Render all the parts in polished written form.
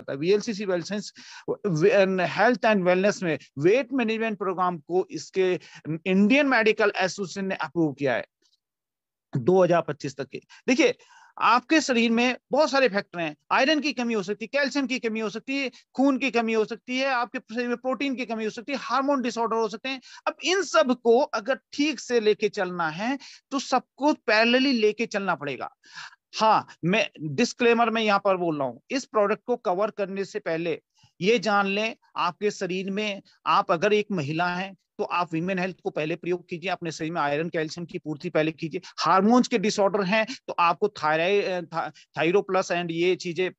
करता है। VLCC well science health and wellness में वेट मैनेजमेंट प्रोग्राम को इसके इंडियन मेडिकल एसोसिएशन ने अप्रूव किया है 2025 तक के। देखिए, आपके शरीर में बहुत सारे फैक्टर हैं। आयरन की कमी हो सकती है, कैल्शियम की कमी हो सकती है, खून की कमी हो सकती है, आपके शरीर में प्रोटीन की कमी हो सकती है, हार्मोन डिसऑर्डर हो सकते हैं। अब इन सब को अगर ठीक से लेके चलना है तो सबको पैरेलली लेके चलना पड़ेगा। हाँ, मैं डिस्क्लेमर में यहां पर बोल रहा हूं, इस प्रोडक्ट को कवर करने से पहले ये जान लें, आपके शरीर में, आप अगर एक महिला हैं तो आप वीमेन हेल्थ को पहले प्रयोग कीजिए, अपने शरीर में आयरन कैल्शियम की पूर्ति पहले कीजिए। हार्मोन्स के डिसऑर्डर हैं तो आपको थायरो प्लस एंड ये चीजें,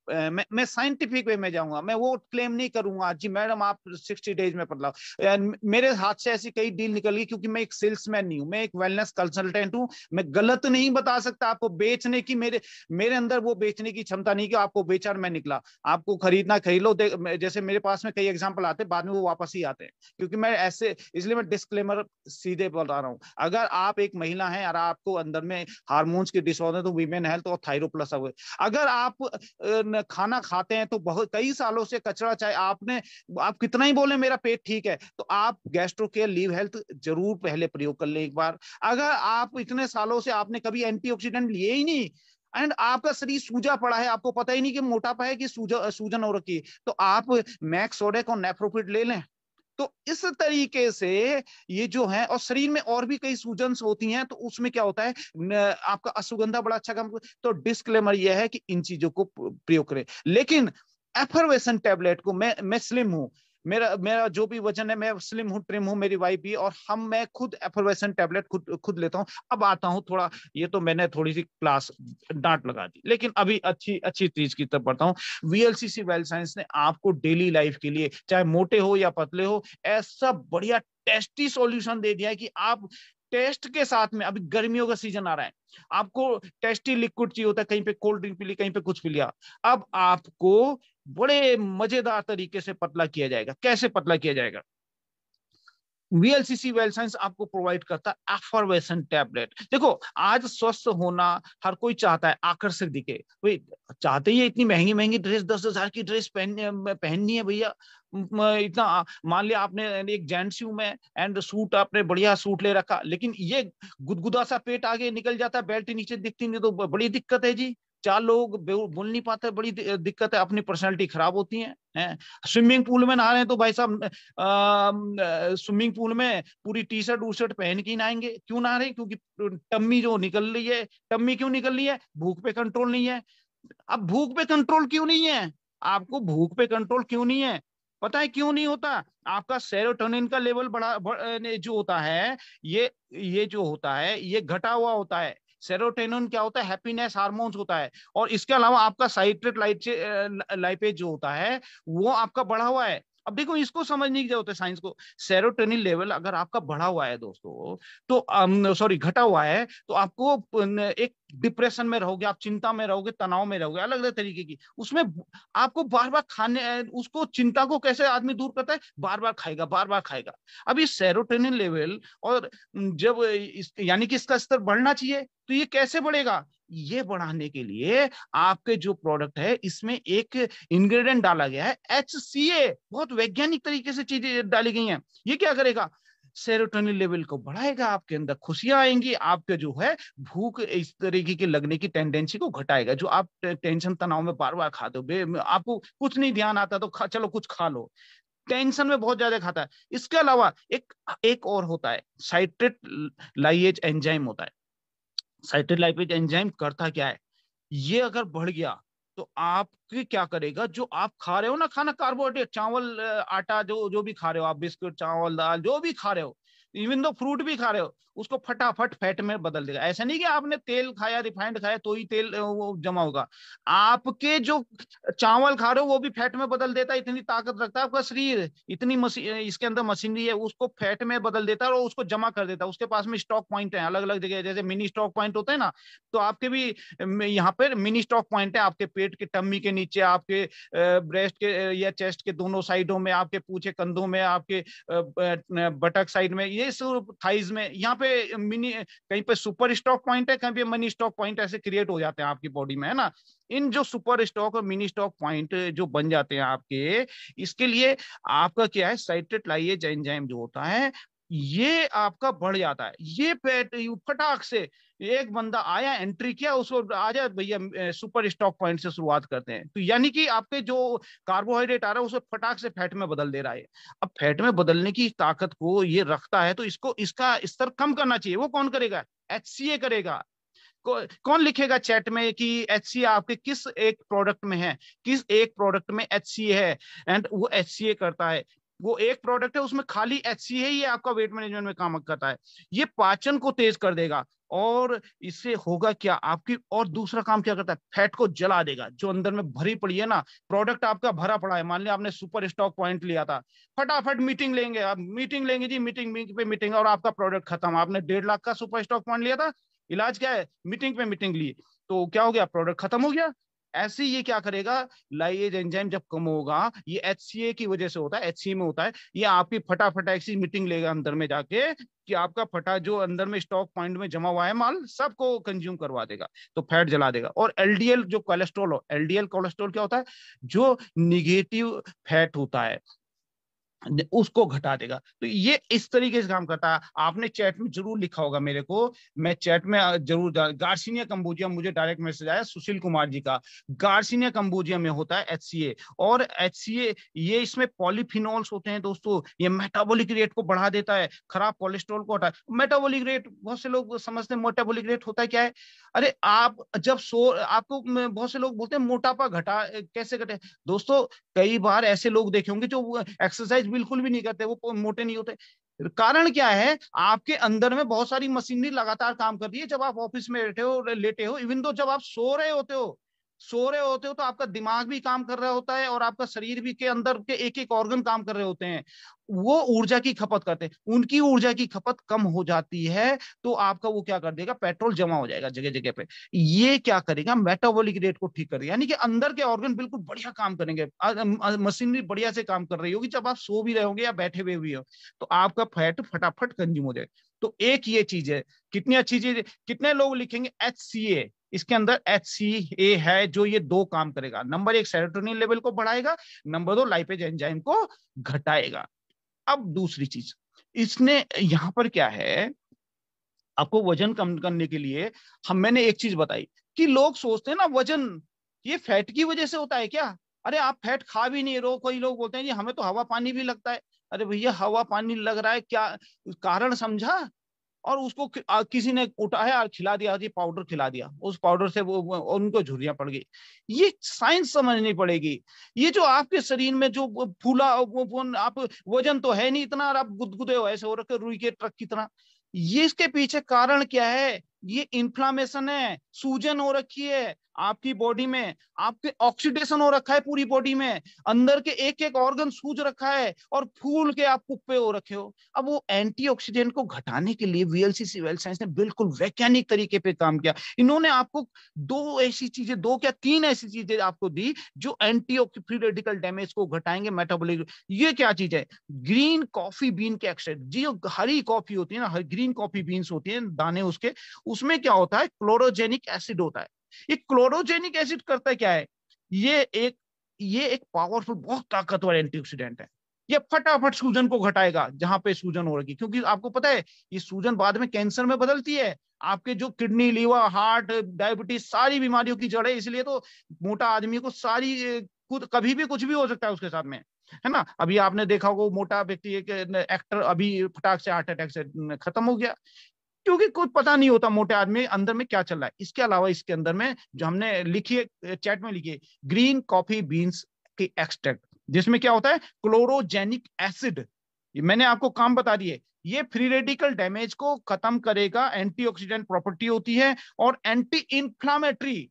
मैं साइंटिफिक वे में जाऊंगा, मैं वो क्लेम नहीं करूंगा जी मैडम आप 60 डेज में बदलाव। मेरे हाथ से ऐसी कई डील निकल गई, क्योंकि मैं एक सेल्समैन नहीं हूं, मैं एक वेलनेस कंसल्टेंट हूं। मैं गलत नहीं बता सकता आपको बेचने की, मेरे अंदर वो बेचने की क्षमता नहीं कि आपको बेचा और मैं निकला। आपको खरीदना खरीद लो, जैसे मेरे पास में कई एग्जांपल आते हैं, बाद में वो वापस ही आते हैं, क्योंकि मैं ऐसे, इसलिए मैं डिस्क्लेमर सीधे बता रहा हूं। अगर आप एक महिला हैं और आपको अंदर में हार्मोन्स के डिसऑर्डर, तो वीमेन हेल्थ और थायरो प्लस। अगर आप खाना खाते हैं तो बहुत कई सालों से कचरा, चाहे आप कितना ही बोले मेरा पेट ठीक है, तो आप गैस्ट्रो केयर लीव हेल्थ जरूर पहले प्रयोग कर ले एक बार। अगर आप इतने सालों से आपने कभी एंटीऑक्सीडेंट लिए ही नहीं एंड आपका शरीर सूजा पड़ा है, आपको पता ही नहीं कि मोटापा है कि सूजन हो रखी है, तो आप मैक्सोडेक और नेफ्रोफिट ले लें। तो इस तरीके से ये जो है, और शरीर में और भी कई सूजन होती हैं, तो उसमें क्या होता है, आपका अश्वगंधा बड़ा अच्छा काम। तो डिस्क्लेमर यह है कि इन चीजों को प्रयोग करें। लेकिन एफर्वेसेंट टैबलेट को, मैं स्लिम हूं, मेरा मेरा जो भी वजन है, मैं स्लिम हूं, ट्रिम हूं, मेरी वाइफ भी, और मैं खुद एफर्वेसेंट टैबलेट खुद लेता हूं। अब आता हूं थोड़ा, ये तो मैंने थोड़ी सी क्लास डांट लगा दी, लेकिन अभी अच्छी अच्छी चीज की तरफ बढ़ता हूं। वीएलसीसी वेल साइंस ने आपको डेली लाइफ के लिए, चाहे मोटे हो या पतले हो, ऐसा बढ़िया टेस्टी सॉल्यूशन दे दिया है कि आप टेस्ट के साथ में, अभी गर्मियों का सीजन आ रहा है, आपको टेस्टी लिक्विड चाहिए होता है, कहीं पे कोल्ड ड्रिंक पी ली, कहीं पे कुछ पी लिया। अब आपको बड़े मजेदार तरीके से पतला किया जाएगा। कैसे पतला किया जाएगा? वीएलसीसी वेल साइंस आपको प्रोवाइड करता है एफर्वेसेंट टैबलेट। देखो, आज स्वस्थ होना हर कोई चाहता है, आकर्षक दिखे, भाई चाहते ही है। इतनी महंगी महंगी ड्रेस, 10,000 की ड्रेस पहननी है भैया। इतना, मान लिया आपने एक जेंट्स हूं मैं, एंड सूट, आपने बढ़िया सूट ले रखा, लेकिन ये गुदगुदा सा पेट आगे निकल जाता है, बेल्ट नीचे दिखती नहीं, तो बड़ी दिक्कत है जी। चार लोग बोल नहीं पाते, बड़ी दिक्कत है, अपनी पर्सनैलिटी खराब होती है। स्विमिंग पूल में नहा रहे हैं तो भाई साहब, स्विमिंग पूल में पूरी टी शर्ट वूशर्ट पहन के नहाएंगे, क्यों नहा रहे हैं? क्योंकि टम्मी जो निकल रही है, टम्मी क्यों निकल रही है? भूख पे कंट्रोल नहीं है। अब भूख पे कंट्रोल क्यों नहीं है? आपको भूख पे कंट्रोल क्यों नहीं है? पता है क्यों नहीं होता? आपका सेरोटोनिन का लेवल जो होता है, ये जो होता है, ये घटा हुआ होता है। सेरोटोनिन क्या होता है? हैप्पीनेस हार्मोन्स होता है। और इसके अलावा आपका साइट्रेट लाइपेज जो होता है, वो आपका बढ़ा हुआ है। अब देखो, इसको समझने की जरूरत है साइंस को। सेरोटोनिन लेवल अगर आपका बढ़ा हुआ है दोस्तों, तो सॉरी, घटा हुआ है, तो आपको एक डिप्रेशन में रहोगे, आप चिंता में रहोगे, तनाव में रहोगे, अलग अलग तरीके की। उसमें आपको बार बार खाने, उसको चिंता को कैसे आदमी दूर करता है? बार बार खाएगा, बार बार खाएगा। अब ये सेरोटोनिन लेवल, और जब यानी कि इसका स्तर बढ़ना चाहिए, तो ये कैसे बढ़ेगा? ये बढ़ाने के लिए आपके जो प्रोडक्ट है, इसमें एक इंग्रेडिएंट डाला गया है, HCA। बहुत वैज्ञानिक तरीके से चीजें डाली गई हैं। ये क्या करेगा? सेरोटोनिन लेवल को बढ़ाएगा, आपके अंदर खुशियां आएंगी, आपके जो है भूख इस तरीके की लगने की टेंडेंसी को घटाएगा। जो आप टेंशन तनाव में बार बार खाते हो, आपको कुछ नहीं ध्यान आता, तो चलो कुछ खा लो, टेंशन में बहुत ज्यादा खाता है। इसके अलावा एक और होता है, साइट्रेट लाइएज एंजाइम होता है। साइट्रेट लाइपेज एंजाइम करता क्या है? ये अगर बढ़ गया तो आपके क्या करेगा? जो आप खा रहे हो ना खाना, कार्बोहाइड्रेट, चावल, आटा, जो जो भी खा रहे हो आप, बिस्कुट, चावल, दाल, जो भी खा रहे हो, इवन दो फ्रूट भी खा रहे हो, उसको फटाफट फैट में बदल देगा। ऐसा नहीं कि आपने तेल खाया, रिफाइंड खाया तो ही तेल वो जमा होगा। आपके जो चावल खा रहे हो वो भी फैट में बदल देता है। इतनी ताकत रखता है आपका शरीर, इतनी इसके अंदर मशीनरी है, उसको फैट में बदल देता है और उसको जमा कर देता है। उसके पास में स्टॉक पॉइंट है अलग अलग जगह, जैसे मिनी स्टॉक पॉइंट होते हैं ना, तो आपके भी यहाँ पर मिनी स्टॉक पॉइंट है। आपके पेट के टम्मी के नीचे, आपके ब्रेस्ट के या चेस्ट के दोनों साइडों में, आपके पूछे कंधों में, आपके बटक साइड में, इस थाइज में, यहाँ पे मिनी, कहीं पे सुपर स्टॉक पॉइंट है, कहीं पे मिनी स्टॉक पॉइंट ऐसे क्रिएट हो जाते हैं आपकी बॉडी में, है ना। इन जो सुपर स्टॉक और मिनी स्टॉक पॉइंट जो बन जाते हैं आपके, इसके लिए आपका क्या है, साइट्रेट लाइएज एंजाइम जो होता है ये आपका बढ़ जाता है। ये पेट फटाक से एक बंदा आया, एंट्री किया, उसको आ जाए भैया सुपर स्टॉक पॉइंट से शुरुआत करते हैं, तो यानी कि आपके जो कार्बोहाइड्रेट आ रहा है उसे फटाक से फैट में बदल दे रहा है। अब फैट में बदलने की ताकत को ये रखता है, तो इसको इसका स्तर कम करना चाहिए। वो कौन करेगा? HCA करेगा। कौन लिखेगा चैट में कि HCA आपके किस एक प्रोडक्ट में है, किस एक प्रोडक्ट में HCA है, एंड वो HCA करता है। वो एक प्रोडक्ट है उसमें खाली HCA ही आपका वेट मैनेजमेंट में काम करता है। ये पाचन को तेज कर देगा, और इससे होगा क्या आपकी, और दूसरा काम क्या करता है, फैट को जला देगा जो अंदर में भरी पड़ी है ना। प्रोडक्ट आपका भरा पड़ा है, मान लिया आपने सुपर स्टॉक पॉइंट लिया था, फटाफट मीटिंग लेंगे, आप मीटिंग लेंगे जी, मीटिंग पे मीटिंग, और आपका प्रोडक्ट खत्म। आपने 1.5 लाख का सुपर स्टॉक पॉइंट लिया था, इलाज क्या है, मीटिंग पे मीटिंग ली, तो क्या हो गया, प्रोडक्ट खत्म हो गया। ऐसे ही ये क्या करेगा, लाइएज एंजाइम जब कम होगा, ये HCA की वजह से होता है, HCA में होता है, ये आपकी फटाफट ऐसी मीटिंग लेगा अंदर में जाके कि आपका फटा जो अंदर में स्टॉक पॉइंट में जमा हुआ है माल सबको कंज्यूम करवा देगा, तो फैट जला देगा। और LDL जो कोलेस्ट्रॉल हो, LDL कोलेस्ट्रॉल क्या होता है, जो निगेटिव फैट होता है उसको घटा देगा। तो ये इस तरीके से काम करता है। आपने चैट में जरूर लिखा होगा मेरे को, मैं चैट में जरूर, गार्सिनिया कंबोजिया, मुझे डायरेक्ट मैसेज आया सुशील कुमार जी का, गार्सिनिया कंबोजिया में होता है HCA। और HCA ये इसमें पॉलीफिनोल्स होते हैं दोस्तों, ये मेटाबॉलिक रेट को बढ़ा देता है, खराब कोलेस्ट्रॉल को हटा। मेटाबॉलिक रेट बहुत से लोग समझते हैं, मेटाबॉलिक रेट होता है क्या है, अरे आप जब आपको बहुत से लोग बोलते हैं मोटापा घटा, कैसे घटे दोस्तों, कई बार ऐसे लोग देखे होंगे जो एक्सरसाइज बिल्कुल भी नहीं करते, वो मोटे नहीं होते। कारण क्या है, आपके अंदर में बहुत सारी मशीनरी लगातार काम कर रही है। जब आप ऑफिस में बैठे हो, लेटे हो, इवन तो जब आप सो रहे होते हो तो आपका दिमाग भी काम कर रहा होता है, और आपका शरीर भी के अंदर के एक एक ऑर्गन काम कर रहे होते हैं, वो ऊर्जा की खपत करते हैं। उनकी ऊर्जा की खपत कम हो जाती है, तो आपका वो क्या कर देगा, पेट्रोल जमा हो जाएगा जगह जगह पे। ये क्या करेगा, मेटाबॉलिक रेट को ठीक करेगा, यानी कि अंदर के ऑर्गन बिल्कुल बढ़िया काम करेंगे, मशीनरी बढ़िया से काम कर रही होगी जब आप सो भी रहे होंगे या बैठे हुए भी हो, तो आपका फैट फटाफट कंज्यूम हो जाएगा। तो एक ये चीज है, कितनी अच्छी चीज है। कितने लोग लिखेंगे HCA, इसके अंदर HCA है जो ये दो काम करेगा, नंबर 1 सेरोटोनिन लेवल को बढ़ाएगा, नंबर 2 लाइपेज एंजाइम को घटाएगा। अब दूसरी चीज, इसने यहां पर क्या है, आपको वजन कम करने के लिए मैंने एक चीज बताई कि लोग सोचते हैं ना वजन ये फैट की वजह से होता है क्या। अरे आप फैट खा भी नहीं रहो, कोई लोग बोलते हैं जी हमें तो हवा पानी भी लगता है। अरे भैया हवा पानी लग रहा है क्या, कारण समझा, और उसको किसी ने उठाया और खिला दिया जी, पाउडर खिला दिया, उस पाउडर से वो उनको झुर्रियां पड़ गई। ये साइंस समझनी पड़ेगी। ये जो आपके शरीर में जो फूला आप वजन तो है नहीं इतना, और आप गुदगुदे हो ऐसे हो रखे रुई के ट्रक की तरह, ये इसके पीछे कारण क्या है, ये इन्फ्लामेशन है, सूजन हो रखी है आपकी बॉडी में, आपके ऑक्सीडेशन हो रखा है पूरी बॉडी में, अंदर के एक एक ऑर्गन सूज रखा है, और फूल के आप कुप्पे हो रखे हो। अब वो एंटीऑक्सीडेंट को घटाने के लिए VLCC वेल साइंस ने बिल्कुल वैज्ञानिक तरीके पे काम किया। इन्होंने आपको दो ऐसी चीजें, दो क्या तीन ऐसी चीजें आपको दी जो एंटी फ्री रेडिकल डैमेज को घटाएंगे, मेटाबॉलिक। ये क्या चीज है, ग्रीन कॉफी बीन के एक्सट्रैक्ट, जो हरी कॉफी होती है ना, ग्रीन कॉफी बीन्स होती है दाने उसके, उसमें क्या होता है, क्लोरोजेनिक एसिड होता है। ये क्लोरोजेनिक एसिड करता है क्या है, ये एक ये एक पावरफुल बहुत ताकतवर एंटीऑक्सीडेंट है। ये फटाफट सूजन को घटाएगा जहां पे सूजन हो रही, क्योंकि आपको पता है ये सूजन बाद में कैंसर में बदलती है, आपके जो किडनी लीवर हार्ट डायबिटीज सारी बीमारियों की जड़ है। इसलिए तो मोटा आदमी को सारी खुद कभी भी कुछ भी हो सकता है उसके साथ में, है ना। अभी आपने देखा होगा मोटा व्यक्ति एक एक्टर अभी फटाक से हार्ट अटैक से खत्म हो गया, क्योंकि कुछ पता नहीं होता मोटे आदमी अंदर में क्या चल रहा है। इसके अलावा इसके अंदर में जो हमने लिखी है चैट में लिखी है, ग्रीन कॉफी बीन्स की एक्सट्रैक्ट, जिसमें क्या होता है, क्लोरोजेनिक एसिड। मैंने आपको काम बता दिए, ये फ्री रेडिकल डैमेज को खत्म करेगा, एंटीऑक्सीडेंट प्रॉपर्टी होती है, और एंटी इंफ्लामेटरी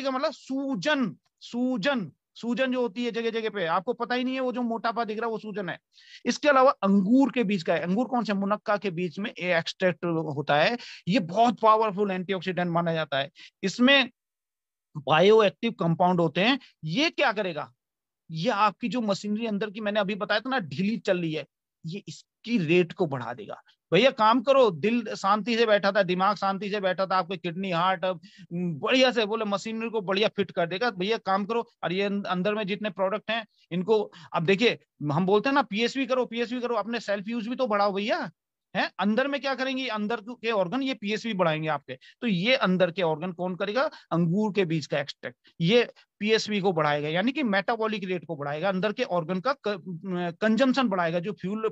का मतलब सूजन, सूजन सूजन जो होती है जगह जगह पे, आपको पता ही नहीं है वो जो मोटापा दिख रहा है वो सूजन है। इसके अलावा अंगूर के बीज का है, अंगूर कौन से, मुनक्का के बीज में ये एक्सट्रैक्ट होता है, ये बहुत पावरफुल एंटीऑक्सीडेंट माना जाता है। इसमें बायो एक्टिव कंपाउंड होते हैं। ये क्या करेगा, ये आपकी जो मशीनरी अंदर की मैंने अभी बताया था ना ढीली चल रही है, ये इसकी रेट को बढ़ा देगा। भैया काम करो, दिल शांति से बैठा था, दिमाग शांति से बैठा था, आपके किडनी हार्ट बढ़िया से बोले मशीनरी को बढ़िया फिट कर देगा। भैया काम करो, और ये अंदर में जितने प्रोडक्ट हैं इनको, अब देखिए हम बोलते हैं ना पीएसवी करो, पीएसवी करो, अपने सेल्फ यूज भी तो बढ़ाओ भैया। है अंदर में क्या करेंगे, अंदर के ऑर्गन ये पीएसवी बढ़ाएंगे आपके। तो ये अंदर के ऑर्गन कौन करेगा, अंगूर के बीज का एक्सट्रैक्ट, ये पीएसवी को बढ़ाएगा, यानी कि मेटाबॉलिक रेट को बढ़ाएगा, अंदर के ऑर्गन का कंजम्पशन बढ़ाएगा, जो फ्यूल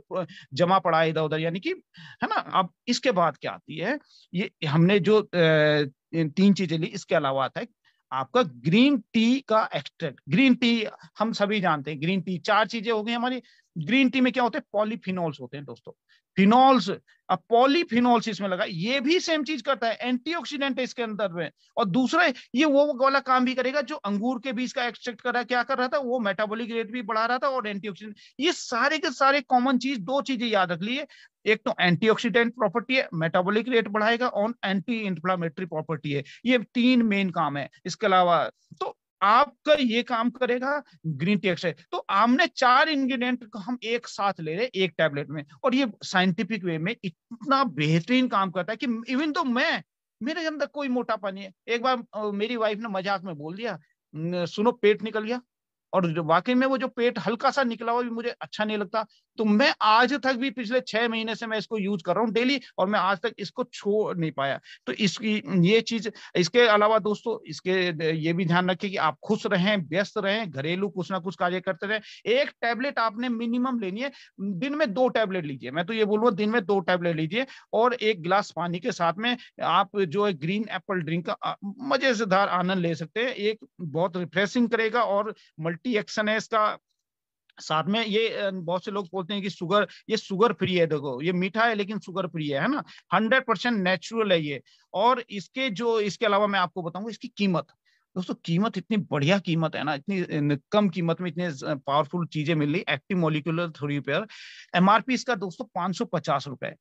जमा पड़ा है इधर उधर, यानी कि, है ना। अब इसके बाद क्या आती है, ये हमने जो 3 चीजें ली, इसके अलावा आता है आपका ग्रीन टी का एक्सट्रैक्ट। ग्रीन टी हम सभी जानते हैं, ग्रीन टी 4 चीजें हो गई हमारी। ग्रीन टी में क्या होते हैं, पॉलीफिनॉल्स होते हैं दोस्तों, फिनॉल्स। अब पॉलीफिनॉल्स इसमें लगा, ये भी सेम चीज करता है, एंटीऑक्सीडेंट है इसके अंदर में। और दूसरा ये वो वाला काम भी करेगा जो अंगूर के बीज का एक्सट्रैक्ट कर रहा है, क्या कर रहा था वो, मेटाबॉलिक रेट भी बढ़ा रहा था और एंटीऑक्सीडेंट। ये सारे के सारे कॉमन चीज, 2 चीजें याद रख लिए, एक तो एंटीऑक्सीडेंट प्रॉपर्टी है, मेटाबॉलिक रेट बढ़ाएगा, और एंटी इंफ्लामेटरी प्रॉपर्टी है। ये 3 मेन काम है। इसके अलावा तो आपका ये काम करेगा ग्रीन टी एक्सट्रैक्ट। तो हमने 4 इंग्रेडिएंट को हम एक साथ ले रहे एक टैबलेट में, और ये साइंटिफिक वे में इतना बेहतरीन काम करता है कि इवन तो मेरे अंदर कोई मोटापा नहीं है। एक बार मेरी वाइफ ने मजाक में बोल दिया, सुनो पेट निकल गया, और वाकई में वो जो पेट हल्का सा निकला हुआ भी मुझे अच्छा नहीं लगता। तो मैं आज तक भी पिछले 6 महीने से मैं इसको यूज कर रहा हूँ डेली, और मैं आज तक इसको छोड़ नहीं पाया। तो इसकी ये चीज, इसके अलावा दोस्तों इसके ये भी ध्यान रखिए कि आप खुश रहें, व्यस्त रहें, घरेलू कुछ ना कुछ कार्य करते रहें। एक टैबलेट आपने मिनिमम लेनी है, दिन में 2 टैबलेट लीजिए, मैं तो ये बोलूंगा दिन में 2 टैबलेट लीजिए, और 1 गिलास पानी के साथ में आप जो है ग्रीन एप्पल ड्रिंक का मजेदार आनंद ले सकते हैं। एक बहुत रिफ्रेशिंग करेगा और मल्टी एक्शन है इसका। साथ में ये बहुत से लोग बोलते हैं कि शुगर, ये शुगर फ्री है, देखो ये मीठा है लेकिन शुगर फ्री है ना, 100% नेचुरल है ये। और इसके अलावा मैं आपको बताऊंगा इसकी कीमत। दोस्तों कीमत इतनी बढ़िया कीमत है ना, इतनी कम कीमत में इतने पावरफुल चीजें मिल रही, एक्टिव मॉलिक्यूलर थेरेपी। एमआरपी इसका दोस्तों 550 रुपए,